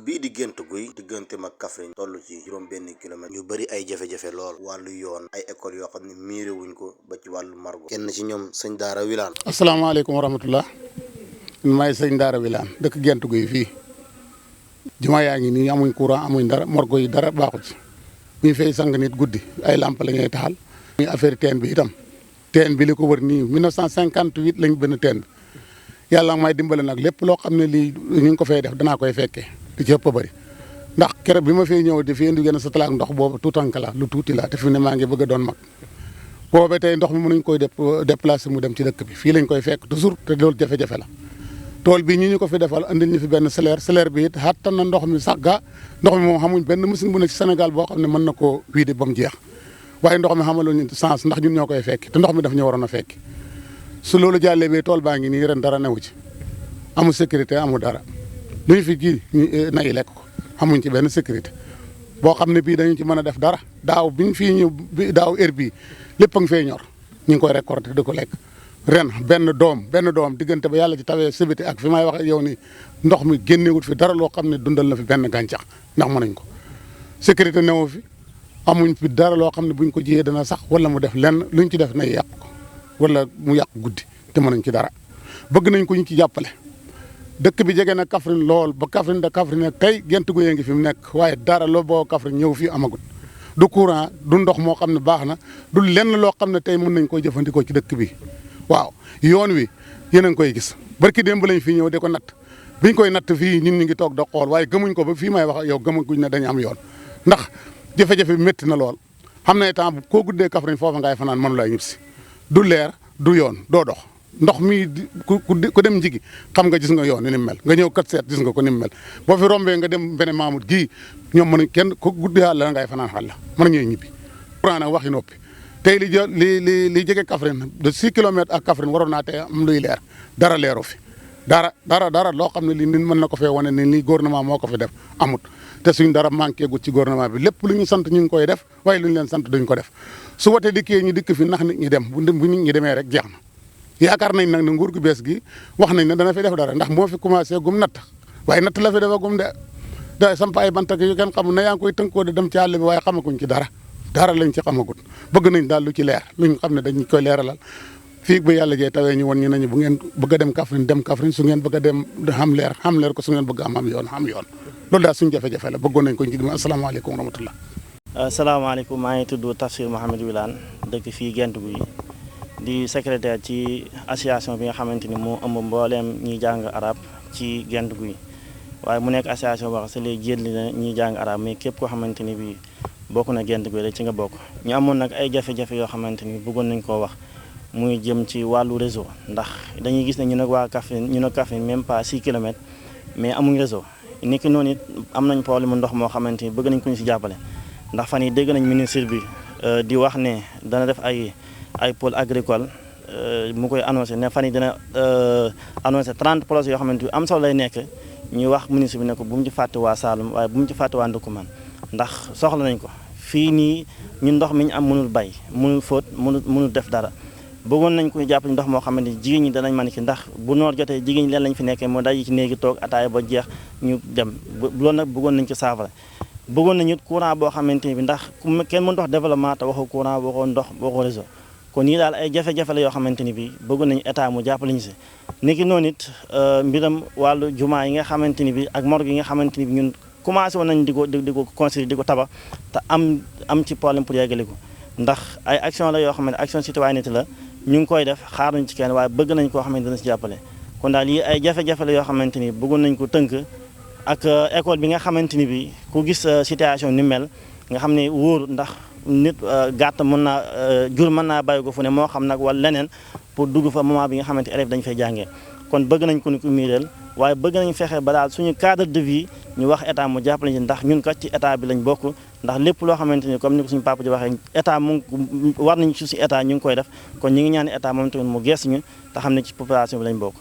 bii di Gént Guy diggante mag Kaffrine toll ci juróom-benn kilomètre ñu bëri ay jafe-jafe lool wàllu yoon ay école yoo xam ne miiré wuñ ko ba ci wàllu margo kenn ci ñoom sëñ Daara Wilane. asalaamaaleykum wa rahmatullah may sëñ Daara Wilane dëkk Gént Guy fii jumaa yaa ngi nii amuñ courant amuñ dara morgo yi dara baaxu ci ñu fay sang nit guddi ay lamp la ñuy taxal. muy affaire teen bi itam teen bi li ko wër nii 1958 lañ benn teen bi yàlla may dimbale nag lépp loo xam ne lii ñu ngi ko fay def danaa koy fekkee di ci ëpp bëri ndax keroog bi ma fay ñëw di fi indi gën a satalaak ndox boobu tuutank la lu tuuti la te fi ne maa ngi bëgg a doon mag boobe tey ndox mi mënuñ koy déplacer mu dem ci dëkk bi fii lañ koy fekk toujours te loolu jafe-jafe la tool bi ñu ko fi defal andil ñu fi benn solaire bi it xattan na ndox mi sax ndox mi moom xamuñ benn machine bu ne ci Sénégal boo xam ne mën na koo wiide ba mu jeex waaye ndox mi xamaloon ñu sens ndax ñun ñoo koy fekki te ndox mi daf ñu waroon a fekki su loolu jàllee bi tool baa ngi nii ren dara newu ci amul sécurité amul dara lu ñu fi ji nay lekk ko amuñ ci benn sécurité boo xam ne bii dañu ci mën a def dara daaw biñ fii ñëw daaw heure bii lépp a ngi fay ñor ñu ngi koy récolter di ko lekk ren benn doom diggante ba yàlla ci tawee sibiti ak fi may wax ak yow ni ndox mi génnewut fi dara loo xam ne dundal na fi benn gàncax ndax mën nañ ko sécurité newu fi amuñ fi dara loo xam ne buñ ko jiyee dana sax wala mu def lenn luñ ci def nay yàq ko wala mu yàq guddi te mën nañ ci dara bëgg nañ ko ñu ci jàppale dëkk bi jege na Kaffrine lool ba Kaffrine da Kaffrine nag tey Gént Guy ngi fi mu nekk waaye dara loo boo Kaffrine ñëw fii amagut du courant du ndox moo xam ne baax na du lenn loo xam ne tey mën nañ koy jëfandikoo ci dëkk bi waaw yoon wi yéen a ngi koy gis barki démb lañ fi ñëw di ko natt biñ koy natt fii ñun ñu ngi toog da xool waaye gëmuñ ko ba fii may wax yow gëmuñ ne dañu am yoon ndax jafe-jafe bi métti na lool xam ne temps koo guddee Kaffrine foofa ngay fanaan mënu laa ñib si du leer du yoon doo dox ndox mi ku dem njigi xam nga gis nga yoon ni mel nga ñëw kat seet gis nga ko ni mel boo fi rombee nga dem beneen Mamoud gii ñoom mënuñ kenn ku guddee xàll la ngay fanaan xàll mën ñëw ñibbi courant nag waxi noppi tey li jege Kaffrine de 6 kilomètres ak Kaffrine waroon naa tey am luy leer dara leeru fi dara loo xam ne lii nit mën na ko fee wane ni lii gouvernement moo ko fi def amut te suñ dara manqué gut ci gouvernement bi lépp lu ñu sant ñu ngi koy def waaye lu ñu leen sant duñ ko def su wote dikkee ñu dikk fi ndax nit ñi dem bu nit ñi demee rek jeex na yaakaar nañ nag ne nguur gu bees gi wax nañ ne dana fi def dara ndax moo fi commencé gum natt waaye natt la fi defa gum de da samp ay bant ak yu kenn xamul na yaa ngi koy tënkoo de dem ci àll bi waaye xamaguñ ci dara lañ ci xamagut bëgg nañ daal lu ci leer lu ñu xam ne dañ koy leeralal fii ba yàlla jee tawee ñu won ñu nañu bu ngeen bëgg a dem Kaffrine su ngeen bëgg a dem xam leer ko su ngeen bëgg am yoon loolu daal suñu jafe-jafe la bëggoon nañ ko ci dim asalaamaaleykum wa rahmatullah. asalaamaaleykum maa ngi tudd Tafsir Mohamed Wilane dëkk fii Gént Guy di secrétaire ci association bi nga xamante ni moo ëmb mbooleem ñiy jàng arab ci Gént Guy waaye mu nekk association boo xam ne léegi jéem na ñiy jàng arab mais képp koo xamante ni bii bokk na Gént Guy rek ci nga bokk. ñu amoon nag ay jafe-jafe yoo xamante ni bëggoon nañ koo wax muy jëm ci wàllu réseau ndax dañuy gis ne ñu nag Kaffrine même pas 6 kilomètres mais amuñ réseau. niki noonu it am nañ problème ndox moo xamante ni bëgg nañ ko ñu si jàppale ndax fan yi dégg nañ ministre bi di wax ne dana def ay pôle agricole mu koy annoncé ne fan yi dina annoncé 30 projets yoo xamante ni am solo lay nekk ñuy wax ministre bi ne ko bu mu ci fàtte waa Saloum waaye bu mu ci fàtte waa Ndoukoumane ndax soxla nañ ko fii nii ñun ndox mi ñu am mënul bay mënul fóot mënul def dara bëggoon nañ ko jàppale ndox moo xamante ni jigéen ñi danañ mën ki ndax bu noor jotee jigéen ñi leen lañ fi nekkee moo daj ci néegi toog ataaya ba jeex ñu dem loolu nag bëggoon nañ ko saafara bëggoon nañu courant boo xamante ni bi ndax kenn mën dox développement te waxu courant waxoo ndox waxoo réseau kon nii daal ay jafe-jafe la yoo xamante ni bi bëggoon nañu état mu jàppale ñu si niki noonu it mbiram wàllu jumaa yi nga xamante ni bi ak morgue yi nga xamante ni bi ñun commencé woon nañ di ko construire di ko tabax te am ci problème pour yeggale ko ndax ay action la yoo xamante action citoyenneté la ñu ngi koy def xaaruñ ci kenn waaye bëgg nañ koo xamante dana si jàppale kon daal yi ay jafe-jafe la yoo xamante ni bëggoon nañ ko tënk ak école bi nga xamante ni bi ku gis situation ni mel nga xam ne wóor ndax nit gàtt mën naa jur mën naa bàyyi ko fu ne moo xam nag wala leneen pour dugg fa moment bi nga xamante élèves dañu fay jàngee kon bëgg nañ ko ni ko miireel waaye bëgg nañ fexe ba daal suñu cadre de vie ñu wax état mu jàppale ci ndax ñun kat ci état bi lañ bokk ndax lépp loo xamante ni comme ni ko suñu papa ji waxee état war nañ ci état ñu ngi koy def kon ñu ngi ñaan état moom tamit mu gees ñu te xam ne ci population bi lañ bokk